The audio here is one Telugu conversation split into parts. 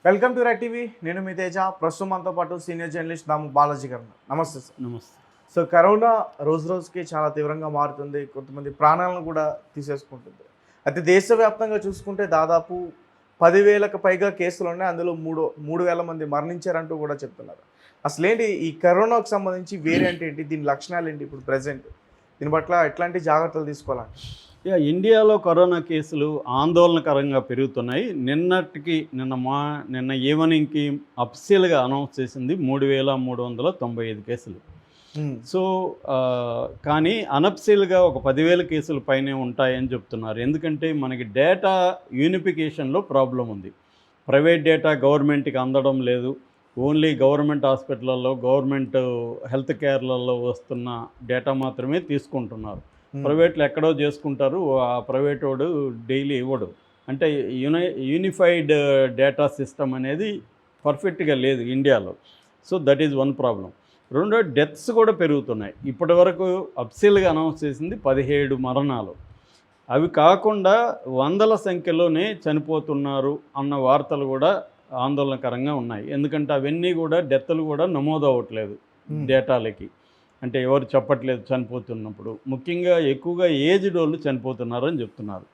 Welcome to red TV. నేను మీ తేజ. ప్రస్తుతం మనతో పాటు సీనియర్ జర్నలిస్ట్ దాము బాలాజీ గారు ఉన్నారు. నమస్తే సార్. నమస్తే. సో కరోనా రోజు రోజుకి చాలా తీవ్రంగా మారుతుంది. కొంతమంది ప్రాణాలను కూడా తీసేసుకుంటుంది. అయితే దేశవ్యాప్తంగా చూసుకుంటే దాదాపు 10,000కు పైగా కేసులు ఉన్నాయి. అందులో 3,000 మంది మరణించారంటూ కూడా చెప్తున్నారు. అసలేంటి ఈ కరోనాకు సంబంధించి వేరియంట్ ఏంటి, దీని లక్షణాలు ఏంటి ఇప్పుడు ప్రజెంట్, దీని పట్ల ఎట్లాంటి జాగ్రత్తలు తీసుకోవాలంటే? ఇండియాలో కరోనా కేసులు ఆందోళనకరంగా పెరుగుతున్నాయి. నిన్న ఈవినింగ్కి అఫీషియల్గా అనౌన్స్ చేసింది 3,395 కేసులు. సో కానీ అనఫీషియల్గా ఒక 10,000 కేసుల పైనే ఉంటాయని చెప్తున్నారు. ఎందుకంటే మనకి డేటా యూనిఫికేషన్లో ప్రాబ్లం ఉంది. ప్రైవేట్ డేటా గవర్నమెంట్కి అందడం లేదు. ఓన్లీ గవర్నమెంట్ హాస్పిటల్లో, గవర్నమెంట్ హెల్త్ కేర్లలో వస్తున్న డేటా మాత్రమే తీసుకుంటున్నారు. ప్రైవేట్లు ఎక్కడో చేసుకుంటారు, ఆ ప్రైవేట్ వాడు డైలీ ఇవ్వడు. అంటే యూనిఫైడ్ డేటా సిస్టమ్ అనేది పర్ఫెక్ట్గా లేదు ఇండియాలో. So that is one problem. రెండో, డెత్స్ కూడా పెరుగుతున్నాయి. ఇప్పటి వరకు అఫీషియల్గా అనౌన్స్ చేసింది 17 మరణాలు. అవి కాకుండా వందల సంఖ్యలోనే చనిపోతున్నారు అన్న వార్తలు కూడా ఆందోళనకరంగా ఉన్నాయి. ఎందుకంటే అవన్నీ కూడా డెత్లు కూడా నమోదు అవ్వట్లేదు డేటాలకి. అంటే ఎవరు చెప్పట్లేదు చనిపోతున్నప్పుడు. ముఖ్యంగా ఎక్కువగా ఏజ్డ్ వాళ్ళు చనిపోతున్నారని చెప్తున్నారు.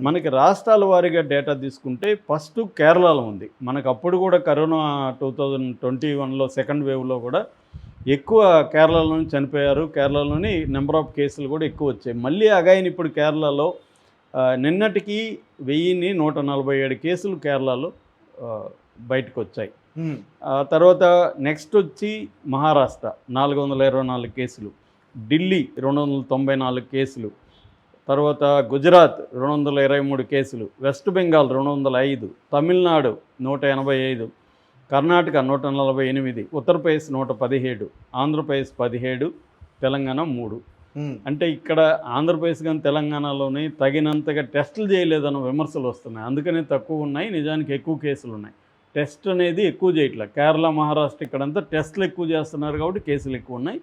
మనకి రాష్ట్రాల వారీగా డేటా తీసుకుంటే ఫస్ట్ కేరళలో ఉంది. మనకు అప్పుడు కూడా కరోనా 2021లో సెకండ్ వేవ్లో కూడా ఎక్కువ కేరళలోనే చనిపోయారు. కేరళలోని నెంబర్ ఆఫ్ కేసులు కూడా ఎక్కువ వచ్చాయి. మళ్ళీ అగైన్ ఇప్పుడు కేరళలో నిన్నటికి 1,147 కేసులు కేరళలో బయటకు వచ్చాయి. తర్వాత నెక్స్ట్ వచ్చి మహారాష్ట్ర 424 కేసులు, ఢిల్లీ 294 కేసులు, తర్వాత గుజరాత్ 223 కేసులు, వెస్ట్ బెంగాల్ 205, తమిళనాడు 185, కర్ణాటక 148, ఉత్తరప్రదేశ్ 117, ఆంధ్రప్రదేశ్ 17, తెలంగాణ 3. అంటే ఇక్కడ ఆంధ్రప్రదేశ్ కానీ తెలంగాణలోని తగినంతగా టెస్టులు చేయలేదన్న విమర్శలు వస్తున్నాయి. అందుకనే తక్కువ ఉన్నాయి, నిజానికి ఎక్కువ కేసులు ఉన్నాయి. టెస్ట్ అనేది ఎక్కువ చేయట్లేదు. కేరళ, మహారాష్ట్ర ఇక్కడంతా టెస్టులు ఎక్కువ చేస్తున్నారు కాబట్టి కేసులు ఎక్కువ ఉన్నాయి.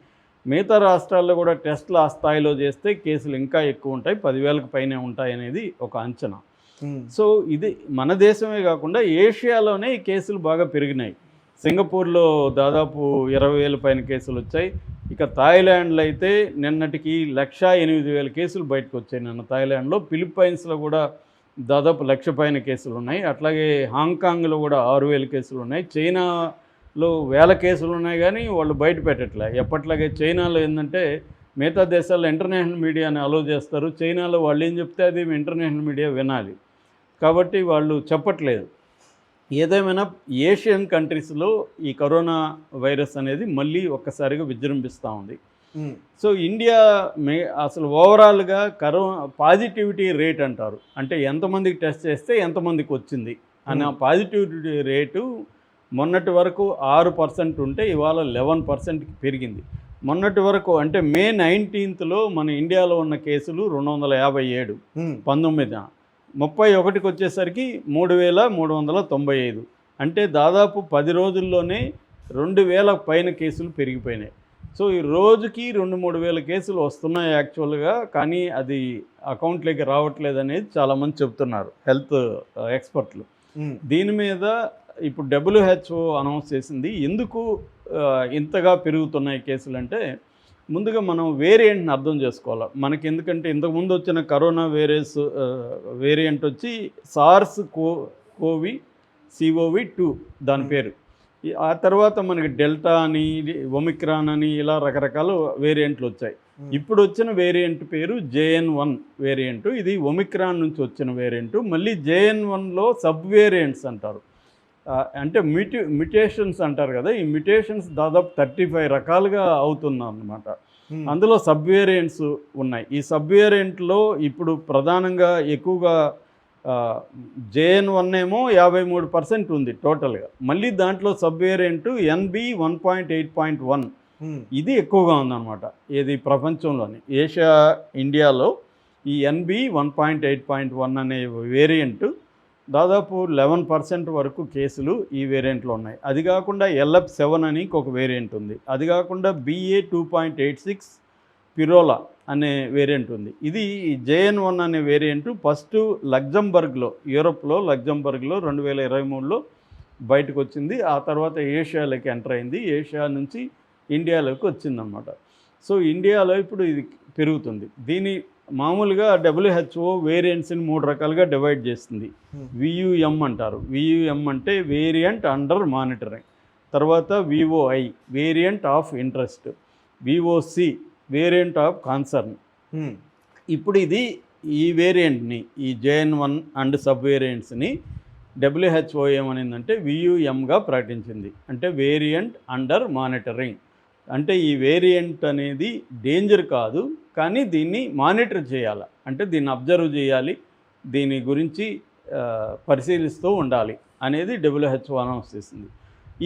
మిగతా రాష్ట్రాల్లో కూడా టెస్టులు ఆ స్థాయిలో చేస్తే కేసులు ఇంకా ఎక్కువ ఉంటాయి, 10,000కు పైనే ఉంటాయి అనేది ఒక అంచనా. సో ఇది మన దేశమే కాకుండా ఏషియాలోనే ఈ కేసులు బాగా పెరిగినాయి. సింగపూర్లో దాదాపు 20,000 పైన కేసులు వచ్చాయి. ఇక థాయిలాండ్లో అయితే నిన్నటికి 108,000 కేసులు బయటకు వచ్చాయి. నిన్న థాయిలాండ్లో. ఫిలిప్పైన్స్లో కూడా దాదాపు 1,00,000 పైన కేసులు ఉన్నాయి. అట్లాగే హాంకాంగ్లో కూడా 6,000 కేసులు ఉన్నాయి. చైనాలో 1,000 కేసులు ఉన్నాయి కానీ వాళ్ళు బయట పెట్టట్లే. ఎప్పట్లాగే చైనాలో ఏంటంటే మిగతా దేశాల్లో ఇంటర్నేషనల్ మీడియాని అలో చేస్తారు. చైనాలో వాళ్ళు ఏం చెప్తే అది ఇంటర్నేషనల్ మీడియా వినాలి కాబట్టి వాళ్ళు చెప్పట్లేదు. ఏదేమైనా ఏషియన్ కంట్రీస్లో ఈ కరోనా వైరస్ అనేది మళ్ళీ ఒక్కసారిగా విజృంభిస్తూ ఉంది. సో ఇండియా అసలు ఓవరాల్గా పాజిటివిటీ రేట్ అంటారు. అంటే ఎంతమందికి టెస్ట్ చేస్తే ఎంతమందికి వచ్చింది అనే పాజిటివిటీ రేటు మొన్నటి వరకు 6% ఉంటే ఇవాళ 11%కి పెరిగింది. మొన్నటి వరకు అంటే మే 19th మన ఇండియాలో ఉన్న కేసులు 257, 19న 31కి వచ్చేసరికి 3,395. అంటే దాదాపు 10 రోజుల్లోనే 2,000 పైన కేసులు పెరిగిపోయినాయి. సో ఈ రోజుకి 2-3 వేల కేసులు వస్తున్నాయి యాక్చువల్గా, కానీ అది అకౌంట్లోకి రావట్లేదు అనేది చాలామంది చెప్తున్నారు హెల్త్ ఎక్స్పర్ట్లు. దీని మీద ఇప్పుడు WHO అనౌన్స్ చేసింది. ఎందుకు ఇంతగా పెరుగుతున్నాయి కేసులు అంటే, ముందుగా మనం వేరియంట్ని అర్థం చేసుకోవాలి మనకి. ఎందుకంటే ఇంతకుముందు వచ్చిన కరోనా వేరియంట్ వచ్చి SARS-CoV-2 దాని పేరు. ఆ తర్వాత మనకి డెల్టా అని, ఒమిక్రాన్ అని ఇలా రకరకాల వేరియంట్లు వచ్చాయి. ఇప్పుడు వచ్చిన వేరియంట్ పేరు JN1 వేరియంటు. ఇది ఒమిక్రాన్ నుంచి వచ్చిన వేరియంటు. మళ్ళీ JN1లో సబ్ వేరియంట్స్ అంటారు. అంటే మ్యుటేషన్స్ అంటారు కదా, ఈ మ్యుటేషన్స్ దాదాపు 35 రకాలుగా అవుతున్నాయి అన్నమాట. అందులో సబ్ వేరియంట్స్ ఉన్నాయి. ఈ సబ్ వేరియంట్లో ఇప్పుడు ప్రధానంగా ఎక్కువగా JN1 ఏమో 53% ఉంది టోటల్గా. మళ్ళీ దాంట్లో సబ్ వేరియంట్ NB 1.8.1 ఇది ఎక్కువగా ఉందన్నమాట. ఇది ప్రపంచంలోని ఇండియాలో ఈ NB 1.8.1 అనే వేరియంట్ దాదాపు 11% వరకు కేసులు ఈ వేరియంట్లో ఉన్నాయి. అది కాకుండా LF7 అని ఇంకొక వేరియంట్ ఉంది. అది కాకుండా BA 2.86 పిరోలా అనే వేరియంట్ ఉంది. ఇది JN1 అనే వేరియంట్ ఫస్ట్ లగ్జంబర్గ్లో, యూరోప్లో లగ్జంబర్గ్లో 2023లో బయటకు వచ్చింది. ఆ తర్వాత ఏషియాలోకి ఎంటర్ అయింది. ఏషియా నుంచి ఇండియాలోకి వచ్చిందనమాట. సో ఇండియాలో ఇప్పుడు ఇది పెరుగుతుంది. దీని మామూలుగా WHO వేరియంట్స్ని 3 రకాలుగా డివైడ్ చేస్తుంది. VUM అంటారు. VUM అంటే వేరియంట్ అండర్ మానిటరింగ్. తర్వాత VOI variant of interest. VOC variant of concern. ఇప్పుడు ఈ వేరియంట్ని, ఈ JN1 అండ్ సబ్ వేరియంట్స్ని WHO ఏమనిందంటే VUMగా ప్రకటించింది. అంటే వేరియంట్ అండర్ మానిటరింగ్. అంటే ఈ వేరియంట్ అనేది డేంజర్ కాదు, కానీ దీన్ని మానిటర్ చేయాలి. అంటే దీన్ని అబ్జర్వ్ చేయాలి, దీని గురించి పరిశీలిస్తూ ఉండాలి అనేది WHO అనౌన్స్ చేసింది.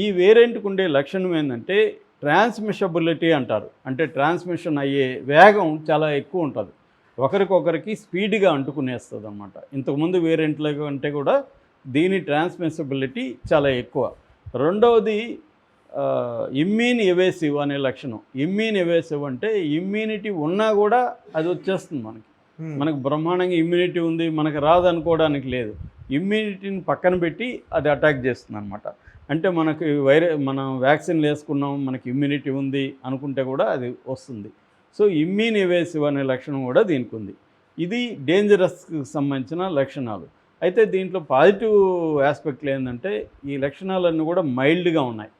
ఈ వేరియంట్కి ఉండే లక్షణం ఏంటంటే ట్రాన్స్మిషబిలిటీ అంటారు. అంటే ట్రాన్స్మిషన్ అయ్యే వేగం చాలా ఎక్కువ ఉంటుంది, ఒకరికొకరికి స్పీడ్గా అంటుకునేస్తుంది అన్నమాట. ఇంతకుముందు వేరియంట్ల కంటే కూడా దీని ట్రాన్స్మిషబిలిటీ చాలా ఎక్కువ. రెండవది ఇమ్యూన్ ఎవేసివ్ అనే లక్షణం. ఇమ్యూన్ ఎవేసివ్ అంటే ఇమ్యూనిటీ ఉన్నా కూడా అది వచ్చేస్తుంది మనకు బ్రహ్మాండంగా ఇమ్యూనిటీ ఉంది, మనకు రాదనుకోవడానికి లేదు. ఇమ్యూనిటీని పక్కన పెట్టి అది అటాక్ చేస్తుంది అనమాట. అంటే మనకి మనం వ్యాక్సిన్లు వేసుకున్నాం, మనకి ఇమ్యూనిటీ ఉంది అనుకుంటే కూడా అది వస్తుంది. సో ఇమ్యూన్ ఎవేసివ్ అనే లక్షణం కూడా దీనికి ఉంది. ఇది డేంజరస్కి సంబంధించిన లక్షణాలు. అయితే దీంట్లో పాజిటివ్ ఆస్పెక్ట్లు ఏంటంటే ఈ లక్షణాలన్నీ కూడా మైల్డ్గా ఉన్నాయి.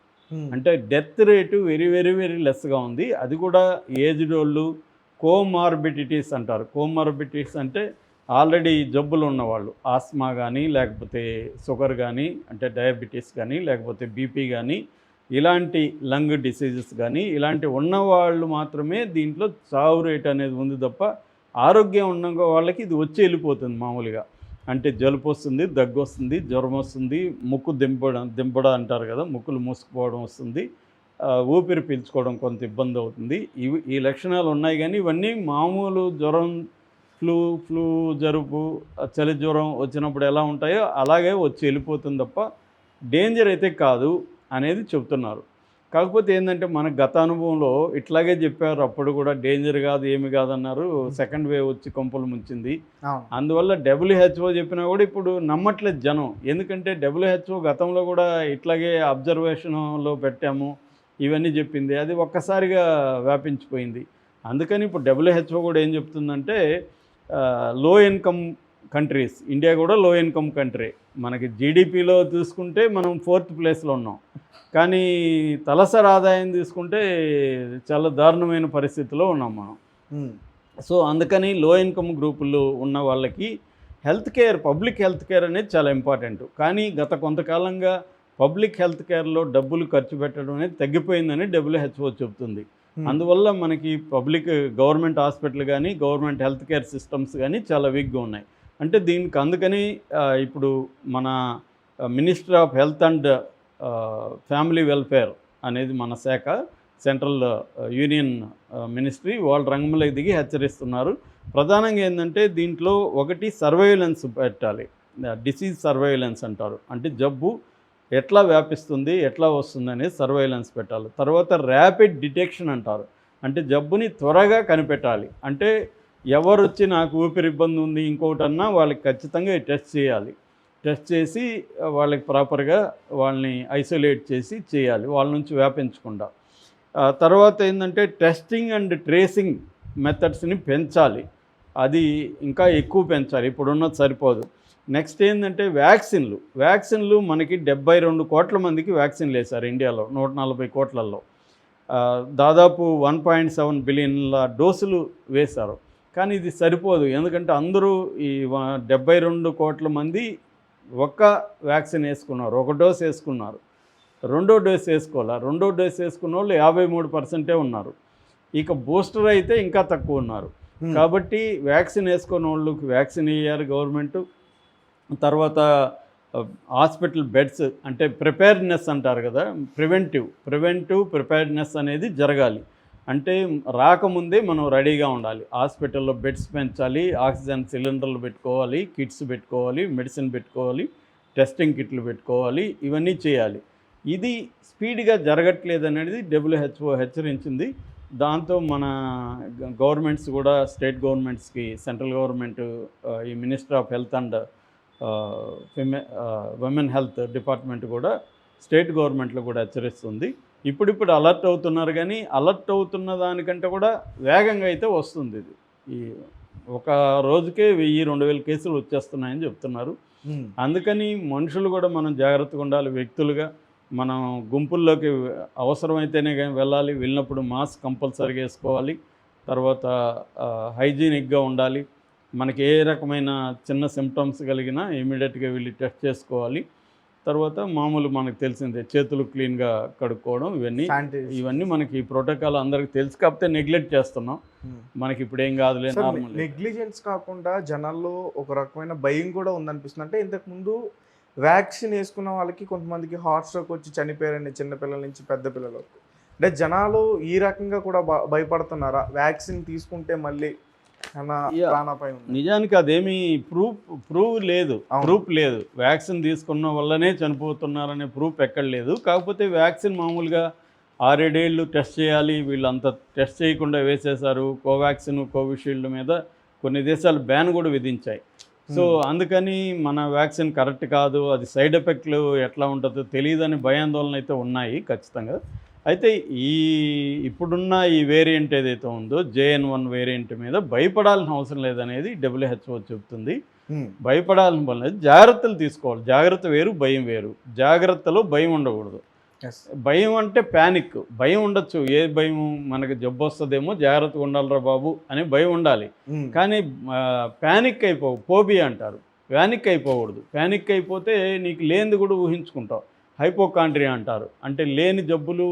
అంటే death rate very very very లెస్గా ఉంది. అది కూడా ఏజ్డ్ వాళ్ళు, కోమార్బిడిటీస్ అంటారు. కోమార్బిడిటీస్ అంటే ఆల్రెడీ జబ్బులు ఉన్నవాళ్ళు, ఆస్మా కానీ, లేకపోతే షుగర్ కానీ, అంటే డయాబెటీస్ కానీ, లేకపోతే బీపీ కానీ, ఇలాంటి లంగ్ డిసీజెస్ కానీ ఇలాంటి ఉన్నవాళ్ళు మాత్రమే దీంట్లో చావు రేట్ అనేది ఉంది తప్ప, ఆరోగ్యం ఉన్న వాళ్ళకి ఇది వచ్చి వెళ్ళిపోతుంది మామూలుగా. అంటే జలుపు వస్తుంది, దగ్గు వస్తుంది, జ్వరం వస్తుంది, ముక్కు దింపడం అంటారు కదా, ముక్కులు మూసుకుపోవడం వస్తుంది, ఊపిరి పీల్చుకోవడం కొంత ఇబ్బంది అవుతుంది. ఈ లక్షణాలు ఉన్నాయి. కానీ ఇవన్నీ మామూలు జ్వరం, ఫ్లూ జలుబు, చలి జ్వరం వచ్చినప్పుడు ఎలా ఉంటాయో అలాగే వచ్చి వెళ్ళిపోతుంది తప్ప డేంజర్ అయితే కాదు అనేది చెప్తున్నారు. కాకపోతే ఏంటంటే మన గత అనుభవంలో ఇట్లాగే చెప్పారు, అప్పుడు కూడా డేంజర్ కాదు ఏమి కాదన్నారు. సెకండ్ వేవ్ వచ్చి కొంపలు ముంచింది. అందువల్ల WHO చెప్పినా కూడా ఇప్పుడు నమ్మట్లేదు జనం. ఎందుకంటే WHO గతంలో కూడా ఇట్లాగే అబ్జర్వేషన్లో పెట్టాము ఇవన్నీ చెప్పింది, అది ఒక్కసారిగా వ్యాపించిపోయింది. అందుకని ఇప్పుడు WHO కూడా ఏం చెప్తుందంటే లో ఇన్కమ్ కంట్రీస్, ఇండియా కూడా లో ఇన్కమ్ కంట్రీ. మనకి జీడిపిలో చూసుకుంటే మనం 4th ప్లేస్లో ఉన్నాం, కానీ తలసరి ఆదాయం తీసుకుంటే చాలా దారుణమైన పరిస్థితిలో ఉన్నాం మనం. సో అందుకని లో ఇన్కమ్ గ్రూపుల్లో ఉన్న వాళ్ళకి health care, public health care అనేది చాలా ఇంపార్టెంట్. కానీ గత కొంతకాలంగా పబ్లిక్ హెల్త్ కేర్లో డబ్బులు ఖర్చు పెట్టడం అనేది తగ్గిపోయిందని WHO చెబుతుంది. అందువల్ల మనకి గవర్నమెంట్ హాస్పిటల్ కానీ, గవర్నమెంట్ హెల్త్ కేర్ సిస్టమ్స్ కానీ చాలా వీక్గా ఉన్నాయి. అంటే దీనికి అందుకని ఇప్పుడు మన minister of health and family welfare అనేది మన శాఖ, సెంట్రల్ యూనియన్ మినిస్ట్రీ, వాళ్ళు రంగంలోకి దిగి హెచ్చరిస్తున్నారు. ప్రధానంగా ఏంటంటే దీంట్లో ఒకటి సర్వైలెన్స్ పెట్టాలి, డిసీజ్ సర్వైలెన్స్ అంటారు. అంటే జబ్బు ఎట్లా వ్యాపిస్తుంది, ఎట్లా వస్తుంది అనేది సర్వైలెన్స్ పెట్టాలి. తర్వాత ర్యాపిడ్ డిటెక్షన్ అంటారు. అంటే జబ్బుని త్వరగా కనిపెట్టాలి. అంటే ఎవరు వచ్చి నాకు ఊపిరి ఇబ్బంది ఉంది ఇంకోటన్నా వాళ్ళకి ఖచ్చితంగా టెస్ట్ చేయాలి. టెస్ట్ చేసి వాళ్ళకి ప్రాపర్గా వాళ్ళని ఐసోలేట్ చేసి చేయాలి, వాళ్ళ నుంచి వ్యాపించకుండా. తర్వాత ఏంటంటే టెస్టింగ్ అండ్ ట్రేసింగ్ మెథడ్స్ని పెంచాలి, అది ఇంకా ఎక్కువ పెంచాలి, ఇప్పుడున్నది సరిపోదు. నెక్స్ట్ ఏంటంటే వ్యాక్సిన్లు మనకి 72 కోట్ల మందికి వ్యాక్సిన్లు వేశారు ఇండియాలో, 140 కోట్లలో. దాదాపు 1.7 బిలియన్ల డోసులు వేశారు. కానీ ఇది సరిపోదు, ఎందుకంటే అందరూ ఈ 72 కోట్ల మంది ఒక్క వ్యాక్సిన్ వేసుకున్నారు, ఒక డోస్ వేసుకున్నారు, రెండో డోస్ వేసుకోవాలి. రెండో డోస్ వేసుకున్న వాళ్ళు 53% ఉన్నారు. ఇక బూస్టర్ అయితే ఇంకా తక్కువ ఉన్నారు. కాబట్టి వ్యాక్సిన్ వేసుకున్న వాళ్ళకి వ్యాక్సిన్ వేయాలి గవర్నమెంటు. తర్వాత హాస్పిటల్ బెడ్స్, అంటే ప్రిపేర్డ్నెస్ అంటారు కదా, ప్రివెంటివ్ ప్రిపేర్డ్నెస్ అనేది జరగాలి. అంటే రాకముందే మనం రెడీగా ఉండాలి. హాస్పిటల్లో బెడ్స్ పెంచాలి, ఆక్సిజన్ సిలిండర్లు పెట్టుకోవాలి, కిట్స్ పెట్టుకోవాలి, మెడిసిన్ పెట్టుకోవాలి, టెస్టింగ్ కిట్లు పెట్టుకోవాలి, ఇవన్నీ చేయాలి. ఇది స్పీడ్గా జరగట్లేదు అనేది WHO హెచ్చరించింది. దాంతో మన గవర్నమెంట్స్ కూడా, స్టేట్ గవర్నమెంట్స్కి, సెంట్రల్ గవర్నమెంట్, ఈ minister of health and women health department కూడా స్టేట్ గవర్నమెంట్లో కూడా హెచ్చరిస్తుంది. ఇప్పుడిప్పుడు అలర్ట్ అవుతున్నారు, కానీ అలర్ట్ అవుతున్న దానికంటే కూడా వేగంగా అయితే వస్తుంది ఇది. ఈ ఒక రోజుకే 1000-2000 కేసులు వచ్చేస్తున్నాయని చెప్తున్నారు. అందుకని మనుషులు కూడా మనం జాగ్రత్తగా ఉండాలి. వ్యక్తులుగా మనం గుంపుల్లోకి అవసరమైతేనే కానీ వెళ్ళాలి. వెళ్ళినప్పుడు మాస్క్ కంపల్సరీగా వేసుకోవాలి. తర్వాత హైజీనిక్గా ఉండాలి. మనకి ఏ రకమైన చిన్న సిమ్టమ్స్ కలిగినా ఇమీడియట్గా వెళ్ళి టెస్ట్ చేసుకోవాలి. తర్వాత మామూలు మనకు తెలిసిందే చేతులు క్లీన్గా కడుక్కోవడం, ఇవన్నీ మనకి ఈ ప్రోటోకాల్ అందరికి తెలుసు, కాకపోతే నెగ్లెక్ట్ చేస్తున్నాం. మనకి ఇప్పుడు ఏం కాదులే, నార్మల్. నెగ్లిజెన్స్ కాకుండా జనాల్లో ఒక రకమైన భయం కూడా ఉందనిపిస్తుంది. అంటే ఇంతకుముందు వ్యాక్సిన్ వేసుకున్న వాళ్ళకి కొంతమందికి హార్ట్ స్ట్రోక్ వచ్చి చనిపోయారండి, చిన్నపిల్లల నుంచి పెద్ద పిల్లల వరకు. అంటే జనాలు ఈ రకంగా కూడా భయపడుతున్నారా? వ్యాక్సిన్ తీసుకుంటే మళ్ళీ ప్రాణాపాయం ఉందా? నిజానికి అదేమీ ప్రూఫ్ లేదు. వ్యాక్సిన్ తీసుకున్న వల్లనే చనిపోతున్నారనే ప్రూఫ్ ఎక్కడ లేదు. కాకపోతే వ్యాక్సిన్ మామూలుగా 6-7 ఏళ్ళు టెస్ట్ చేయాలి, వీళ్ళంతా టెస్ట్ చేయకుండా వేసేశారు. కోవాక్సిన్, కోవిషీల్డ్ మీద కొన్ని దేశాలు బ్యాన్ కూడా విధించాయి. సో అందుకని మన వ్యాక్సిన్ కరెక్ట్ కాదు, అది సైడ్ ఎఫెక్ట్లు ఎట్లా ఉంటుందో తెలియదని భయాందోళన అయితే ఉన్నాయి ఖచ్చితంగా. అయితే ఇప్పుడున్న ఈ వేరియంట్ ఏదైతే ఉందో JN.1 వేరియంట్ మీద భయపడాల్సిన అవసరం లేదనేది WHO చెప్తుంది. భయపడాల్సిన పని లేదు, జాగ్రత్తలు తీసుకోవాలి. జాగ్రత్త వేరు, భయం వేరు. జాగ్రత్తలో భయం ఉండకూడదు. భయం అంటే ప్యానిక్. భయం ఉండొచ్చు, ఏ భయం, మనకి జబ్బు వస్తుందేమో జాగ్రత్తగా ఉండాలిరా బాబు అనే భయం ఉండాలి. కానీ ప్యానిక్ అయిపోవు, ఫోబియా అంటారు. ప్యానిక్ అయిపోకూడదు. ప్యానిక్ అయిపోతే నీకు లేనిది కూడా ఊహించుకుంటావు. హైపోకాండ్రియా అంటారు. అంటే లేని జబ్బులు,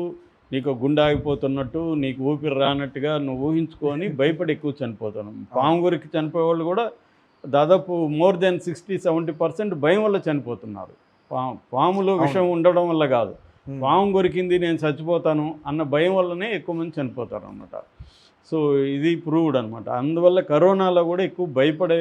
నీకు గుండె ఆగిపోతున్నట్టు, నీకు ఊపిరి రానట్టుగా నువ్వు ఊహించుకొని భయపడి ఎక్కువ చనిపోతున్నాం. పాము గురికి చనిపోయే వాళ్ళు కూడా దాదాపు more than 60-70% భయం వల్ల చనిపోతున్నారు. పాములో విషం ఉండడం వల్ల కాదు, పాము కొరికింది నేను చచ్చిపోతాను అన్న భయం వల్లనే ఎక్కువ మంది చనిపోతారు అన్నమాట. సో ఇది ప్రూవ్డ్ అనమాట. అందువల్ల కరోనాలో కూడా ఎక్కువ భయపడే